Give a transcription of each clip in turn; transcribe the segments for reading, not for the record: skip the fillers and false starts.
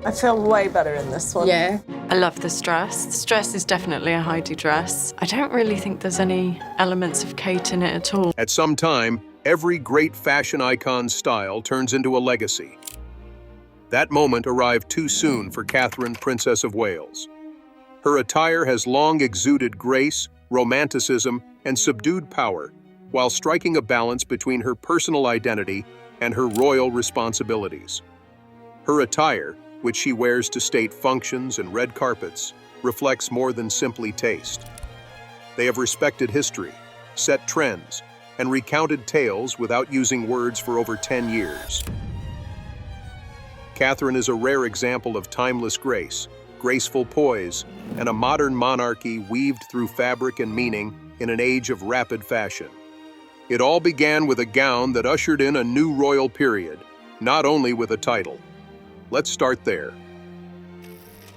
I feel way better in this one. Yeah. I love this dress. This dress is definitely a Heidi dress. I don't really think there's any elements of Kate in it at all. At some time, every great fashion icon's style turns into a legacy. That moment arrived too soon for Catherine, Princess of Wales. Her attire has long exuded grace, romanticism, and subdued power, while striking a balance between her personal identity and her royal responsibilities. Her attire, which she wears to state functions and red carpets, reflects more than simply taste. They have respected history, set trends, and recounted tales without using words for over 10 years. Catherine is a rare example of timeless grace, graceful poise, and a modern monarchy weaved through fabric and meaning in an age of rapid fashion. It all began with a gown that ushered in a new royal period, not only with a title. Let's start there.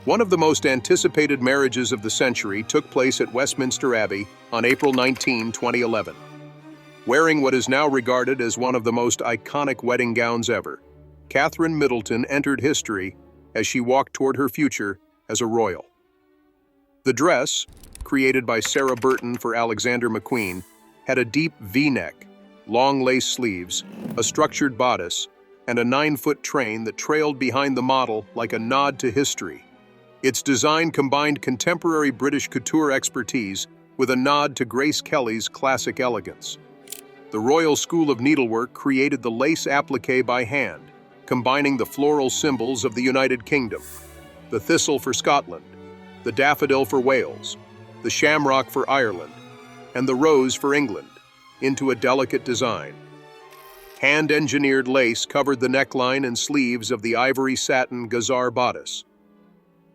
One of the most anticipated marriages of the century took place at Westminster Abbey on April 19, 2011. Wearing what is now regarded as one of the most iconic wedding gowns ever, Catherine Middleton entered history as she walked toward her future as a royal. The dress, created by Sarah Burton for Alexander McQueen, had a deep V-neck, long lace sleeves, a structured bodice, and a 9-foot train that trailed behind the model like a nod to history. Its design combined contemporary British couture expertise with a nod to Grace Kelly's classic elegance. The Royal School of Needlework created the lace applique by hand, combining the floral symbols of the United Kingdom, the thistle for Scotland, the daffodil for Wales, the shamrock for Ireland, and the rose for England, into a delicate design. Hand-engineered lace covered the neckline and sleeves of the ivory satin gazar bodice.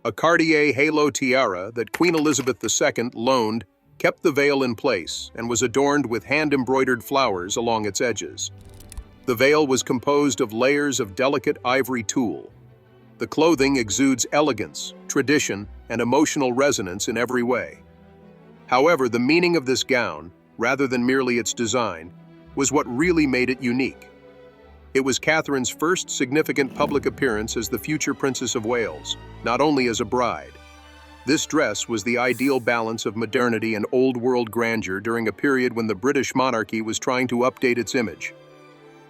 A Cartier halo tiara that Queen Elizabeth II loaned kept the veil in place and was adorned with hand-embroidered flowers along its edges. The veil was composed of layers of delicate ivory tulle. The clothing exudes elegance, tradition, and emotional resonance in every way. However, the meaning of this gown, rather than merely its design, was what really made it unique. It was Catherine's first significant public appearance as the future Princess of Wales, not only as a bride. This dress was the ideal balance of modernity and old-world grandeur during a period when the British monarchy was trying to update its image.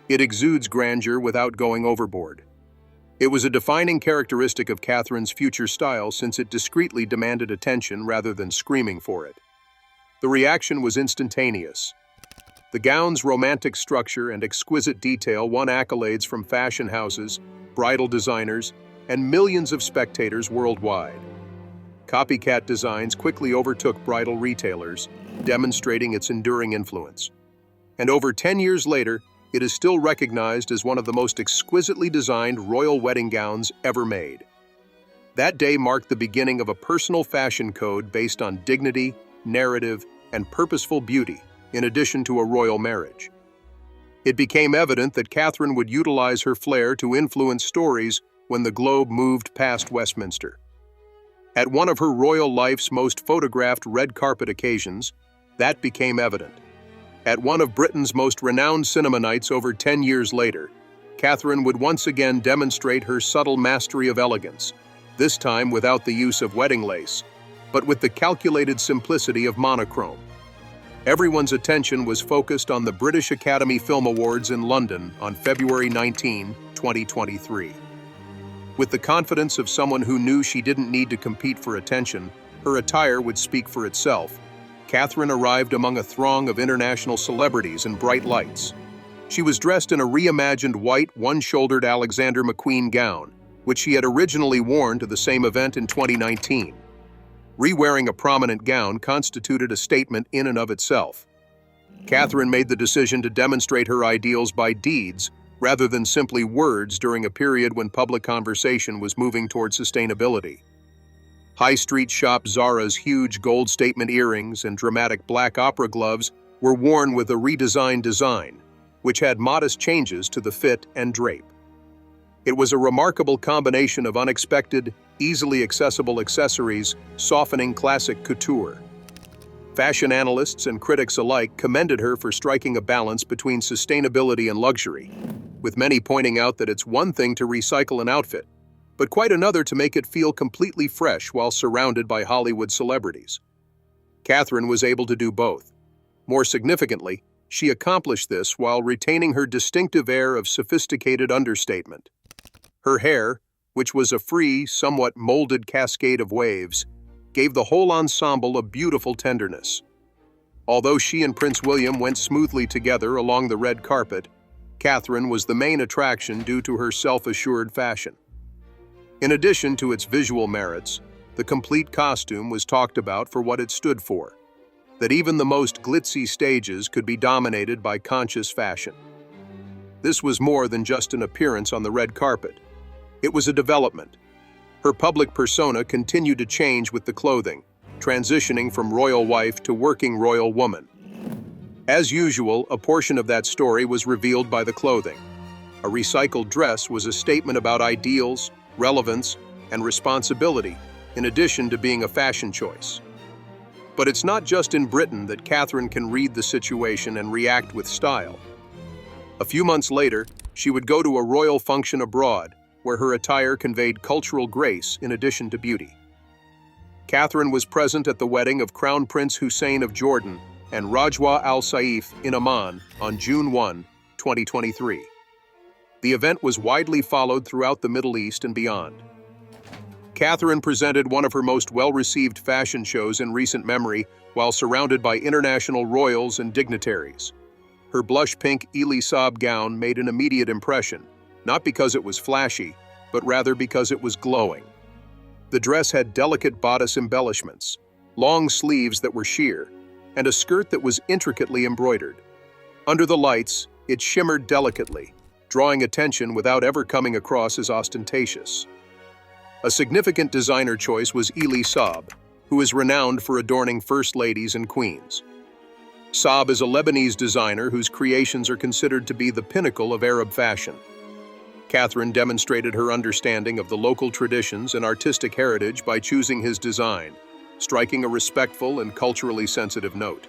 It exudes grandeur without going overboard. It was a defining characteristic of Catherine's future style since it discreetly demanded attention rather than screaming for it. The reaction was instantaneous. The gown's romantic structure and exquisite detail won accolades from fashion houses, bridal designers, and millions of spectators worldwide. Copycat designs quickly overtook bridal retailers, demonstrating its enduring influence. And over 10 years later, it is still recognized as one of the most exquisitely designed royal wedding gowns ever made. That day marked the beginning of a personal fashion code based on dignity, narrative, and purposeful beauty, in addition to a royal marriage. It became evident that Catherine would utilize her flair to influence stories when the globe moved past Westminster. At one of her royal life's most photographed red carpet occasions, that became evident. At one of Britain's most renowned cinema nights over 10 years later, Catherine would once again demonstrate her subtle mastery of elegance, this time without the use of wedding lace, but with the calculated simplicity of monochrome. Everyone's attention was focused on the British Academy Film Awards in London on February 19, 2023. With the confidence of someone who knew she didn't need to compete for attention, her attire would speak for itself. Catherine arrived among a throng of international celebrities in bright lights. She was dressed in a reimagined white, one-shouldered Alexander McQueen gown, which she had originally worn to the same event in 2019. Re-wearing a prominent gown constituted a statement in and of itself. Catherine made the decision to demonstrate her ideals by deeds rather than simply words during a period when public conversation was moving toward sustainability. High street shop Zara's huge gold statement earrings and dramatic black opera gloves were worn with a redesigned design, which had modest changes to the fit and drape. It was a remarkable combination of unexpected, easily accessible accessories, softening classic couture. Fashion analysts and critics alike commended her for striking a balance between sustainability and luxury, with many pointing out that it's one thing to recycle an outfit, but quite another to make it feel completely fresh while surrounded by Hollywood celebrities. Catherine was able to do both. More significantly, she accomplished this while retaining her distinctive air of sophisticated understatement. Her hair, which was a free, somewhat molded cascade of waves, gave the whole ensemble a beautiful tenderness. Although she and Prince William went smoothly together along the red carpet, Catherine was the main attraction due to her self-assured fashion. In addition to its visual merits, the complete costume was talked about for what it stood for, that even the most glitzy stages could be dominated by conscious fashion. This was more than just an appearance on the red carpet. It was a development. Her public persona continued to change with the clothing, transitioning from royal wife to working royal woman. As usual, a portion of that story was revealed by the clothing. A recycled dress was a statement about ideals, relevance, and responsibility, in addition to being a fashion choice. But it's not just in Britain that Catherine can read the situation and react with style. A few months later, she would go to a royal function abroad, where her attire conveyed cultural grace in addition to beauty. Catherine was present at the wedding of Crown Prince Hussein of Jordan and Rajwa Al Saif in Amman on June 1, 2023. The event was widely followed throughout the Middle East and beyond. Catherine presented one of her most well-received fashion shows in recent memory while surrounded by international royals and dignitaries. Her blush-pink Elie Saab gown made an immediate impression, not because it was flashy, but rather because it was glowing. The dress had delicate bodice embellishments, long sleeves that were sheer, and a skirt that was intricately embroidered. Under the lights, it shimmered delicately, drawing attention without ever coming across as ostentatious. A significant designer choice was Elie Saab, who is renowned for adorning first ladies and queens. Saab is a Lebanese designer whose creations are considered to be the pinnacle of Arab fashion. Catherine demonstrated her understanding of the local traditions and artistic heritage by choosing his design, striking a respectful and culturally sensitive note.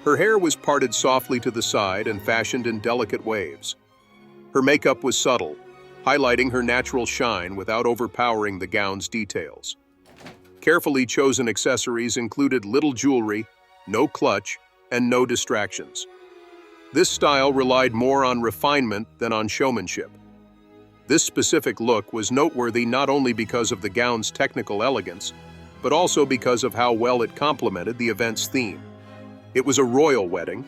Her hair was parted softly to the side and fashioned in delicate waves. Her makeup was subtle, highlighting her natural shine without overpowering the gown's details. Carefully chosen accessories included little jewelry, no clutch, and no distractions. This style relied more on refinement than on showmanship. This specific look was noteworthy not only because of the gown's technical elegance, but also because of how well it complemented the event's theme. It was a royal wedding,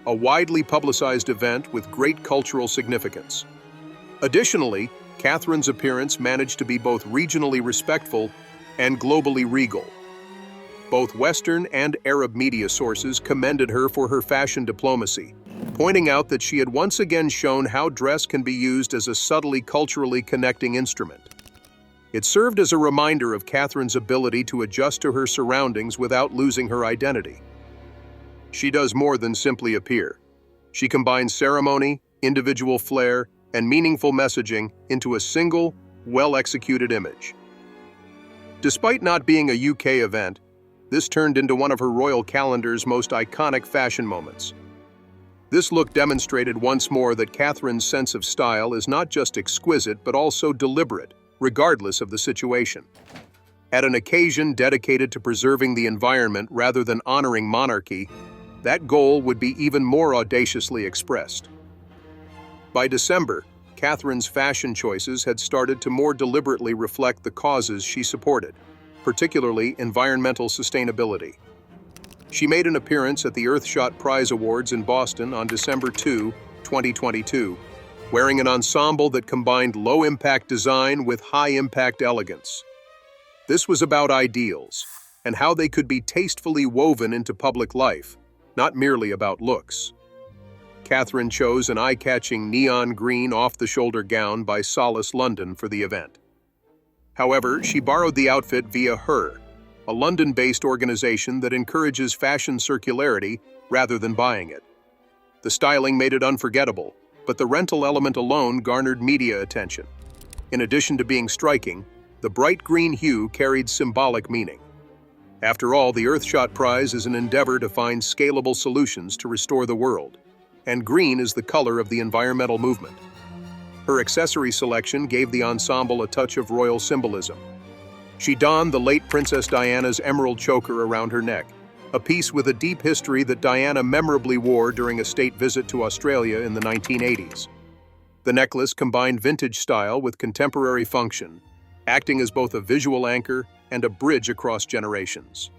a widely publicized event with great cultural significance. Additionally, Catherine's appearance managed to be both regionally respectful and globally regal. Both Western and Arab media sources commended her for her fashion diplomacy, pointing out that she had once again shown how dress can be used as a subtly culturally connecting instrument. It served as a reminder of Catherine's ability to adjust to her surroundings without losing her identity. She does more than simply appear. She combines ceremony, individual flair, and meaningful messaging into a single, well-executed image. Despite not being a UK event, this turned into one of her royal calendar's most iconic fashion moments. This look demonstrated once more that Catherine's sense of style is not just exquisite but also deliberate, regardless of the situation. At an occasion dedicated to preserving the environment rather than honoring monarchy, that goal would be even more audaciously expressed. By December, Catherine's fashion choices had started to more deliberately reflect the causes she supported, particularly environmental sustainability. She made an appearance at the Earthshot Prize Awards in Boston on December 2, 2022, wearing an ensemble that combined low-impact design with high-impact elegance. This was about ideals and how they could be tastefully woven into public life, not merely about looks. Catherine chose an eye-catching neon green off-the-shoulder gown by Solace London for the event. However, she borrowed the outfit via Her, a London-based organization that encourages fashion circularity rather than buying it. The styling made it unforgettable, but the rental element alone garnered media attention. In addition to being striking, the bright green hue carried symbolic meaning. After all, the Earthshot Prize is an endeavor to find scalable solutions to restore the world, and green is the color of the environmental movement. Her accessory selection gave the ensemble a touch of royal symbolism. She donned the late Princess Diana's emerald choker around her neck, a piece with a deep history that Diana memorably wore during a state visit to Australia in the 1980s. The necklace combined vintage style with contemporary function, acting as both a visual anchor and a bridge across generations.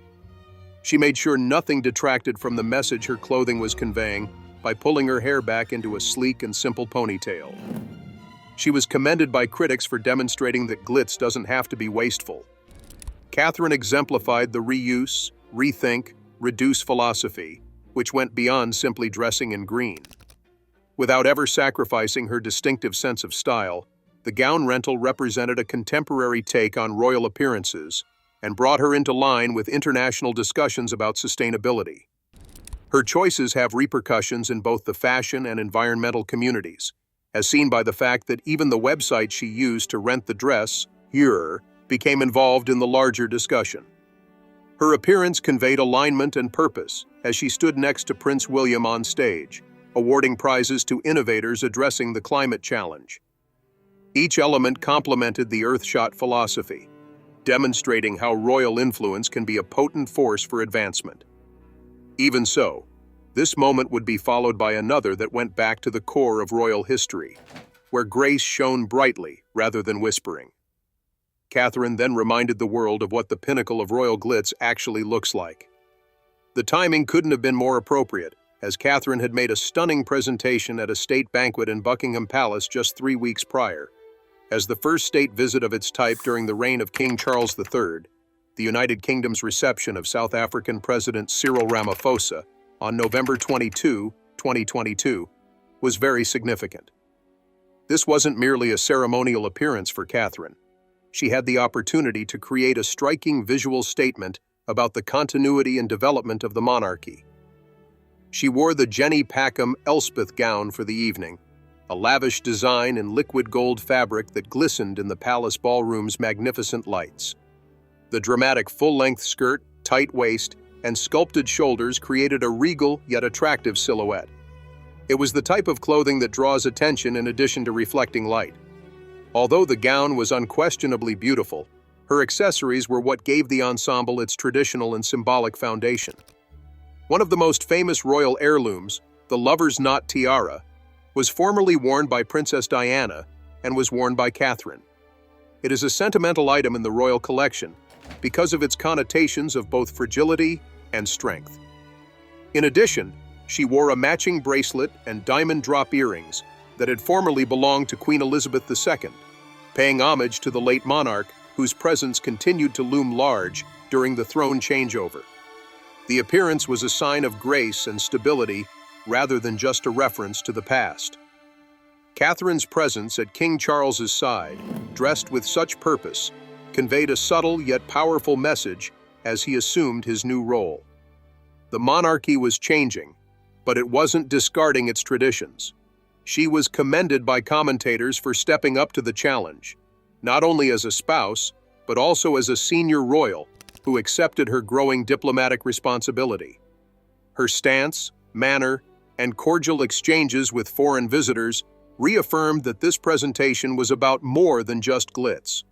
She made sure nothing detracted from the message her clothing was conveying by pulling her hair back into a sleek and simple ponytail. She was commended by critics for demonstrating that glitz doesn't have to be wasteful. Catherine exemplified the reuse, rethink, reduce philosophy, which went beyond simply dressing in green. Without ever sacrificing her distinctive sense of style, the gown rental represented a contemporary take on royal appearances and brought her into line with international discussions about sustainability. Her choices have repercussions in both the fashion and environmental communities, as seen by the fact that even the website she used to rent the dress, here, became involved in the larger discussion. Her appearance conveyed alignment and purpose as she stood next to Prince William on stage, awarding prizes to innovators addressing the climate challenge. Each element complemented the Earthshot philosophy, demonstrating how royal influence can be a potent force for advancement. Even so, this moment would be followed by another that went back to the core of royal history, where grace shone brightly rather than whispering. Catherine then reminded the world of what the pinnacle of royal glitz actually looks like. The timing couldn't have been more appropriate, as Catherine had made a stunning presentation at a state banquet in Buckingham Palace just 3 weeks prior. As the first state visit of its type during the reign of King Charles III, the United Kingdom's reception of South African President Cyril Ramaphosa on November 22, 2022, was very significant. This wasn't merely a ceremonial appearance for Catherine. She had the opportunity to create a striking visual statement about the continuity and development of the monarchy. She wore the Jenny Packham Elspeth gown for the evening, a lavish design in liquid gold fabric that glistened in the palace ballroom's magnificent lights. The dramatic full-length skirt, tight waist, and sculpted shoulders created a regal yet attractive silhouette. It was the type of clothing that draws attention in addition to reflecting light. Although the gown was unquestionably beautiful, her accessories were what gave the ensemble its traditional and symbolic foundation. One of the most famous royal heirlooms, the lover's knot tiara, was formerly worn by Princess Diana and was worn by Catherine. It is a sentimental item in the royal collection because of its connotations of both fragility and strength. In addition, she wore a matching bracelet and diamond drop earrings that had formerly belonged to Queen Elizabeth II, paying homage to the late monarch whose presence continued to loom large during the throne changeover. The appearance was a sign of grace and stability rather than just a reference to the past. Catherine's presence at King Charles's side, dressed with such purpose, conveyed a subtle yet powerful message as he assumed his new role. The monarchy was changing, but it wasn't discarding its traditions. She was commended by commentators for stepping up to the challenge, not only as a spouse, but also as a senior royal who accepted her growing diplomatic responsibility. Her stance, manner, and cordial exchanges with foreign visitors reaffirmed that this presentation was about more than just glitz.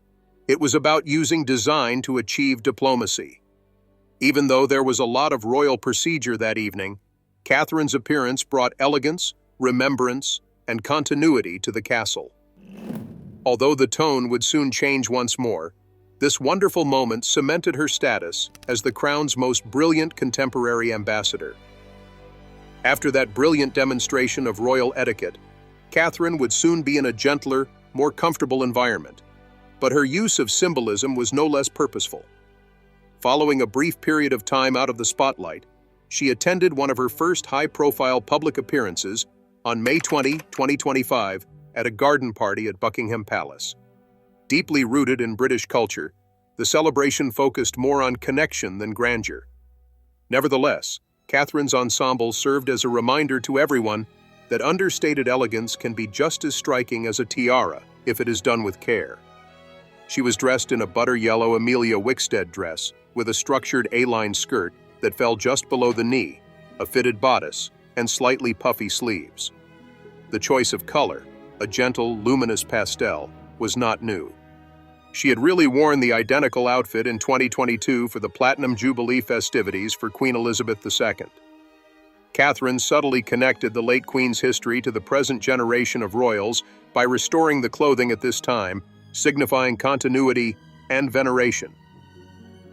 It was about using design to achieve diplomacy. Even though there was a lot of royal procedure that evening, Catherine's appearance brought elegance, remembrance, and continuity to the castle. Although the tone would soon change once more, this wonderful moment cemented her status as the crown's most brilliant contemporary ambassador. After that brilliant demonstration of royal etiquette, Catherine would soon be in a gentler, more comfortable environment, but her use of symbolism was no less purposeful. Following a brief period of time out of the spotlight, she attended one of her first high-profile public appearances on May 20, 2025, at a garden party at Buckingham Palace. Deeply rooted in British culture, the celebration focused more on connection than grandeur. Nevertheless, Catherine's ensemble served as a reminder to everyone that understated elegance can be just as striking as a tiara if it is done with care. She was dressed in a butter yellow Amelia Wickstead dress with a structured A-line skirt that fell just below the knee, a fitted bodice, and slightly puffy sleeves. The choice of color, a gentle, luminous pastel, was not new. She had really worn the identical outfit in 2022 for the Platinum Jubilee festivities for Queen Elizabeth II. Catherine subtly connected the late Queen's history to the present generation of royals by restoring the clothing at this time, signifying continuity and veneration.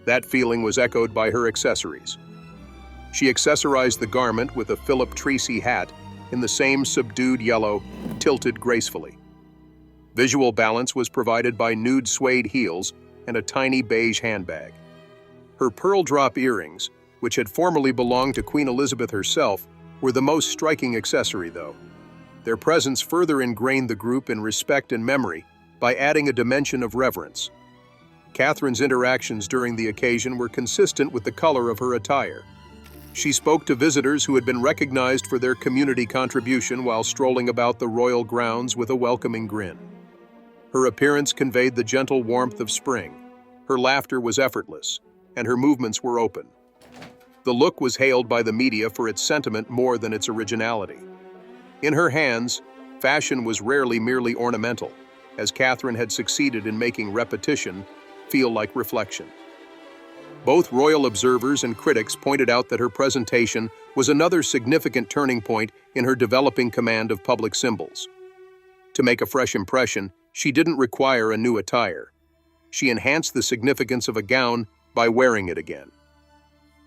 That feeling was echoed by her accessories. She accessorized the garment with a Philip Treacy hat in the same subdued yellow, tilted gracefully. Visual balance was provided by nude suede heels and a tiny beige handbag. Her pearl drop earrings, which had formerly belonged to Queen Elizabeth herself, were the most striking accessory, though. Their presence further ingrained the group in respect and memory by adding a dimension of reverence. Catherine's interactions during the occasion were consistent with the color of her attire. She spoke to visitors who had been recognized for their community contribution while strolling about the royal grounds with a welcoming grin. Her appearance conveyed the gentle warmth of spring. Her laughter was effortless, and her movements were open. The look was hailed by the media for its sentiment more than its originality. In her hands, fashion was rarely merely ornamental, as Catherine had succeeded in making repetition feel like reflection. Both royal observers and critics pointed out that her presentation was another significant turning point in her developing command of public symbols. To make a fresh impression, she didn't require a new attire. She enhanced the significance of a gown by wearing it again.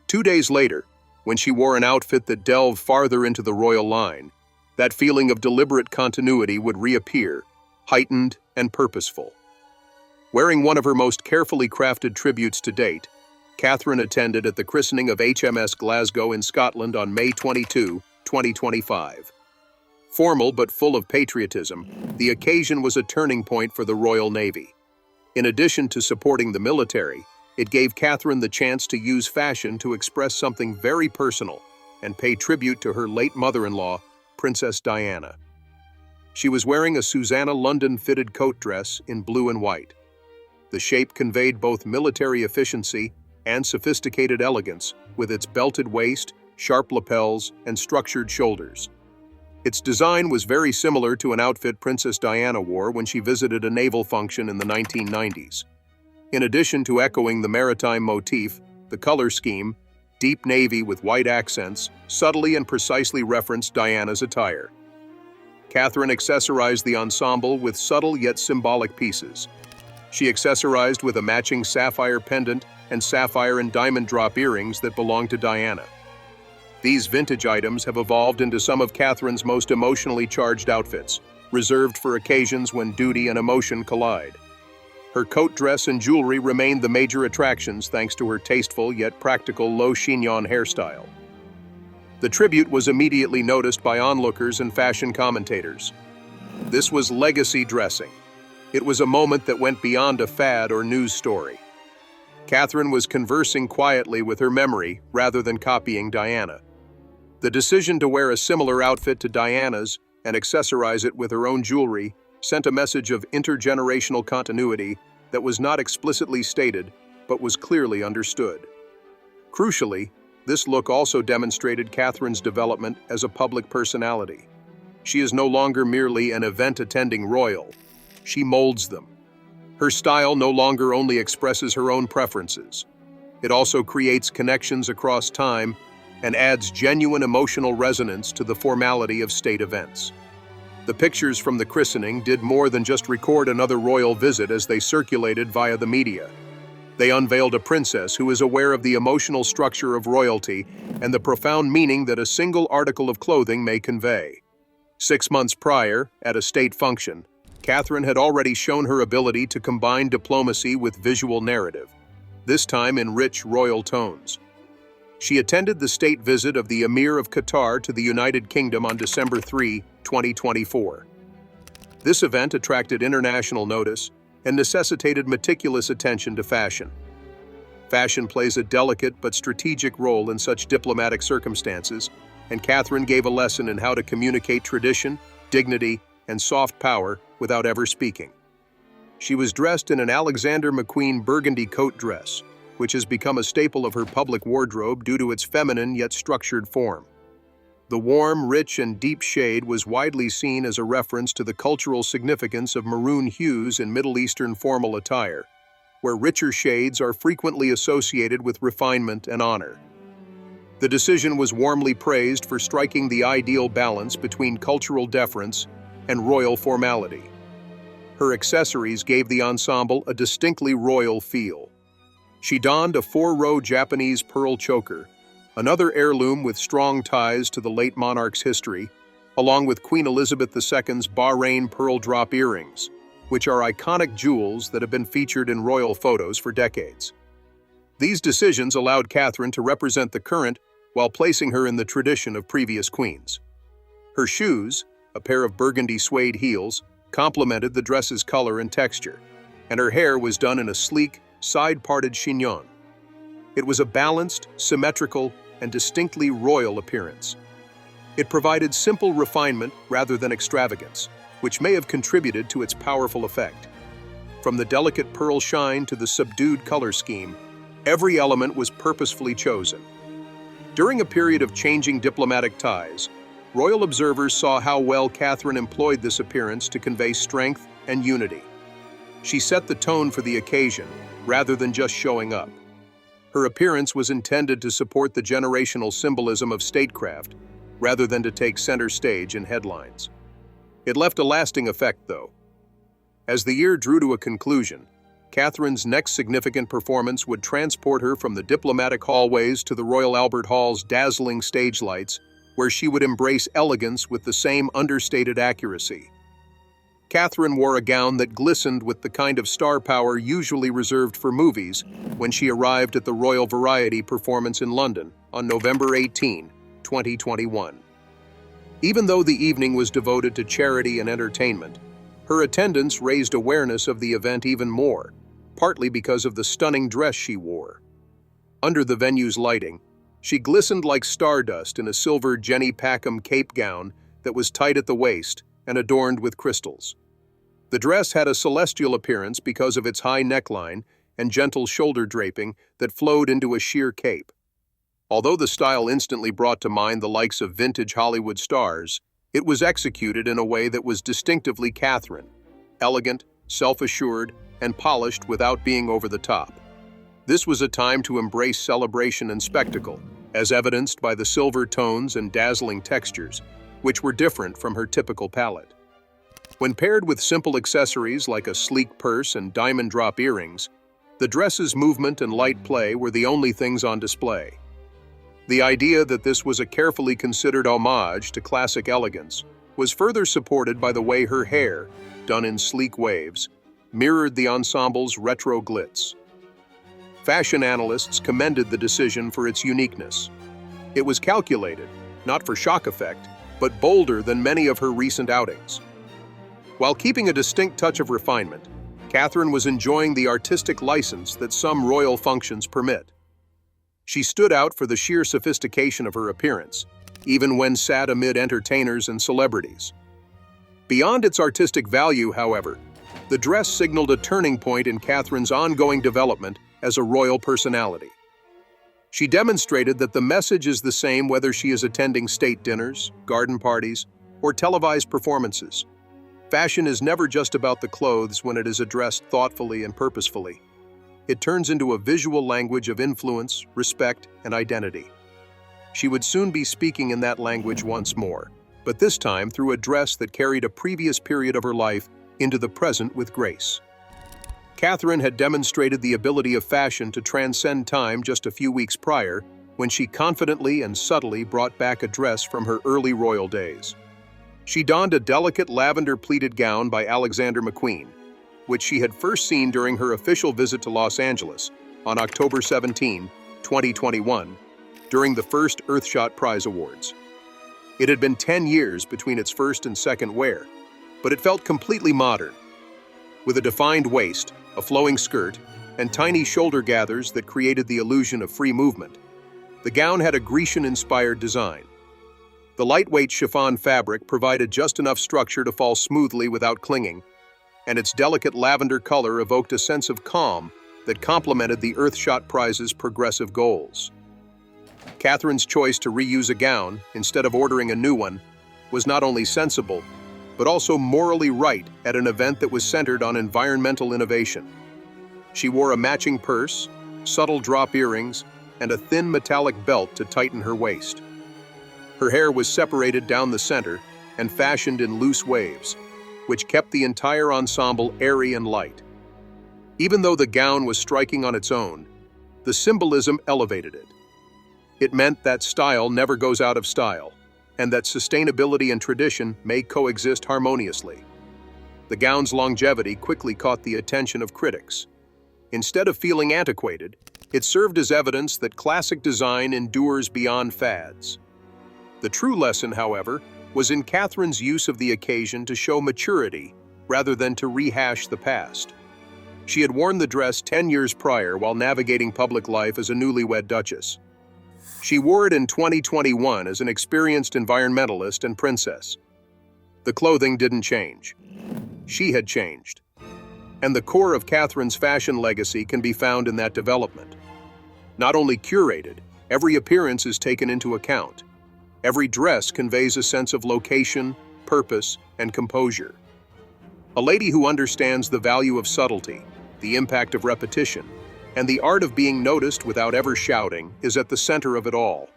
2 days later, when she wore an outfit that delved farther into the royal line, that feeling of deliberate continuity would reappear, heightened and purposeful. Wearing one of her most carefully crafted tributes to date, Catherine attended at the christening of HMS Glasgow in Scotland on May 22, 2025. Formal but full of patriotism, the occasion was a turning point for the Royal Navy. In addition to supporting the military, it gave Catherine the chance to use fashion to express something very personal and pay tribute to her late mother-in-law, Princess Diana. She was wearing a Susanna London-fitted coat dress in blue and white. The shape conveyed both military efficiency and sophisticated elegance with its belted waist, sharp lapels, and structured shoulders. Its design was very similar to an outfit Princess Diana wore when she visited a naval function in the 1990s. In addition to echoing the maritime motif, the color scheme, deep navy with white accents, subtly and precisely referenced Diana's attire. Catherine accessorized the ensemble with subtle yet symbolic pieces. She accessorized with a matching sapphire pendant and sapphire and diamond drop earrings that belonged to Diana. These vintage items have evolved into some of Catherine's most emotionally charged outfits, reserved for occasions when duty and emotion collide. Her coat dress and jewelry remained the major attractions thanks to her tasteful yet practical low chignon hairstyle. The tribute was immediately noticed by onlookers and fashion commentators. This was legacy dressing. It was a moment that went beyond a fad or news story. Catherine was conversing quietly with her memory rather than copying Diana. The decision to wear a similar outfit to Diana's and accessorize it with her own jewelry sent a message of intergenerational continuity that was not explicitly stated but was clearly understood. Crucially, this look also demonstrated Catherine's development as a public personality. She is no longer merely an event-attending royal. She molds them. Her style no longer only expresses her own preferences. It also creates connections across time and adds genuine emotional resonance to the formality of state events. The pictures from the christening did more than just record another royal visit as they circulated via the media. They unveiled a princess who is aware of the emotional structure of royalty and the profound meaning that a single article of clothing may convey. 6 months prior, at a state function, Catherine had already shown her ability to combine diplomacy with visual narrative, this time in rich royal tones. She attended the state visit of the Emir of Qatar to the United Kingdom on December 3, 2024. This event attracted international notice and necessitated meticulous attention to fashion. Fashion plays a delicate but strategic role in such diplomatic circumstances, and Catherine gave a lesson in how to communicate tradition, dignity, and soft power without ever speaking. She was dressed in an Alexander McQueen burgundy coat dress, which has become a staple of her public wardrobe due to its feminine yet structured form. The warm, rich, and deep shade was widely seen as a reference to the cultural significance of maroon hues in Middle Eastern formal attire, where richer shades are frequently associated with refinement and honor. The decision was warmly praised for striking the ideal balance between cultural deference and royal formality. Her accessories gave the ensemble a distinctly royal feel. She donned a 4-row Japanese pearl choker, another heirloom with strong ties to the late monarch's history, along with Queen Elizabeth II's Bahrain pearl drop earrings, which are iconic jewels that have been featured in royal photos for decades. These decisions allowed Catherine to represent the current while placing her in the tradition of previous queens. Her shoes, a pair of burgundy suede heels, complemented the dress's color and texture, and her hair was done in a sleek, side-parted chignon. It was a balanced, symmetrical, and distinctly royal appearance. It provided simple refinement rather than extravagance, which may have contributed to its powerful effect. From the delicate pearl shine to the subdued color scheme, every element was purposefully chosen. During a period of changing diplomatic ties, royal observers saw how well Catherine employed this appearance to convey strength and unity. She set the tone for the occasion, rather than just showing up. Her appearance was intended to support the generational symbolism of statecraft, rather than to take center stage in headlines. It left a lasting effect, though. As the year drew to a conclusion, Catherine's next significant performance would transport her from the diplomatic hallways to the Royal Albert Hall's dazzling stage lights, where she would embrace elegance with the same understated accuracy. Catherine wore a gown that glistened with the kind of star power usually reserved for movies when she arrived at the Royal Variety performance in London on November 18, 2021. Even though the evening was devoted to charity and entertainment, her attendance raised awareness of the event even more, partly because of the stunning dress she wore. Under the venue's lighting, she glistened like stardust in a silver Jenny Packham cape gown that was tight at the waist and adorned with crystals. The dress had a celestial appearance because of its high neckline and gentle shoulder draping that flowed into a sheer cape. Although the style instantly brought to mind the likes of vintage Hollywood stars, it was executed in a way that was distinctively Catherine, elegant, self-assured, and polished without being over the top. This was a time to embrace celebration and spectacle, as evidenced by the silver tones and dazzling textures, which were different from her typical palette. When paired with simple accessories like a sleek purse and diamond drop earrings, the dress's movement and light play were the only things on display. The idea that this was a carefully considered homage to classic elegance was further supported by the way her hair, done in sleek waves, mirrored the ensemble's retro glitz. Fashion analysts commended the decision for its uniqueness. It was calculated, not for shock effect, but bolder than many of her recent outings. While keeping a distinct touch of refinement, Catherine was enjoying the artistic license that some royal functions permit. She stood out for the sheer sophistication of her appearance, even when sat amid entertainers and celebrities. Beyond its artistic value, however, the dress signaled a turning point in Catherine's ongoing development as a royal personality. She demonstrated that the message is the same whether she is attending state dinners, garden parties, or televised performances. Fashion is never just about the clothes when it is addressed thoughtfully and purposefully. It turns into a visual language of influence, respect, and identity. She would soon be speaking in that language once more, but this time through a dress that carried a previous period of her life into the present with grace. Catherine had demonstrated the ability of fashion to transcend time just a few weeks prior, when she confidently and subtly brought back a dress from her early royal days. She donned a delicate lavender-pleated gown by Alexander McQueen, which she had first seen during her official visit to Los Angeles on October 17, 2021, during the first Earthshot Prize Awards. It had been 10 years between its first and second wear, but it felt completely modern. With a defined waist, a flowing skirt, and tiny shoulder gathers that created the illusion of free movement, the gown had a Grecian-inspired design. The lightweight chiffon fabric provided just enough structure to fall smoothly without clinging, and its delicate lavender color evoked a sense of calm that complemented the Earthshot Prize's progressive goals. Catherine's choice to reuse a gown instead of ordering a new one was not only sensible, but also morally right at an event that was centered on environmental innovation. She wore a matching purse, subtle drop earrings, and a thin metallic belt to tighten her waist. Her hair was separated down the center and fashioned in loose waves, which kept the entire ensemble airy and light. Even though the gown was striking on its own, the symbolism elevated it. It meant that style never goes out of style, and that sustainability and tradition may coexist harmoniously. The gown's longevity quickly caught the attention of critics. Instead of feeling antiquated, it served as evidence that classic design endures beyond fads. The true lesson, however, was in Catherine's use of the occasion to show maturity rather than to rehash the past. She had worn the dress 10 years prior while navigating public life as a newlywed duchess. She wore it in 2021 as an experienced environmentalist and princess. The clothing didn't change. She had changed. And the core of Catherine's fashion legacy can be found in that development. Not only curated, every appearance is taken into account. Every dress conveys a sense of location, purpose, and composure. A lady who understands the value of subtlety, the impact of repetition, and the art of being noticed without ever shouting is at the center of it all.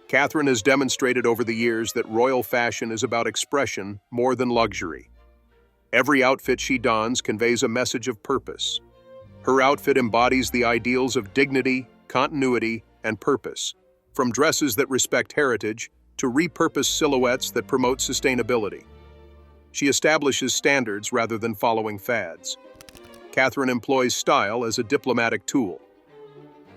Catherine has demonstrated over the years that royal fashion is about expression more than luxury. Every outfit she dons conveys a message of purpose. Her outfit embodies the ideals of dignity, continuity, and purpose, from dresses that respect heritage to repurposed silhouettes that promote sustainability. She establishes standards rather than following fads. Catherine employs style as a diplomatic tool.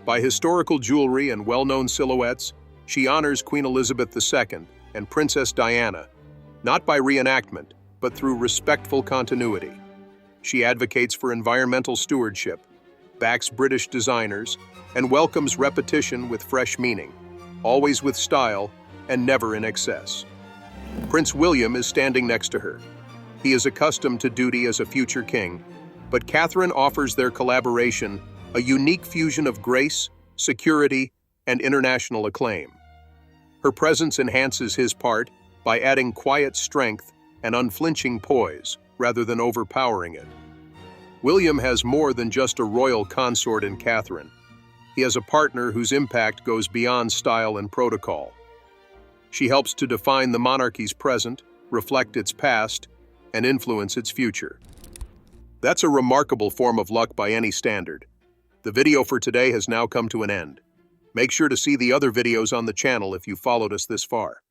By historical jewelry and well-known silhouettes, she honors Queen Elizabeth II and Princess Diana, not by reenactment, but through respectful continuity. She advocates for environmental stewardship, backs British designers, and welcomes repetition with fresh meaning, always with style and never in excess. Prince William is standing next to her. He is accustomed to duty as a future king, but Catherine offers their collaboration a unique fusion of grace, security, and international acclaim. Her presence enhances his part by adding quiet strength and unflinching poise rather than overpowering it. William has more than just a royal consort in Catherine. He has a partner whose impact goes beyond style and protocol. She helps to define the monarchy's present, reflect its past, and influence its future. That's a remarkable form of luck by any standard. The video for today has now come to an end. Make sure to see the other videos on the channel if you followed us this far.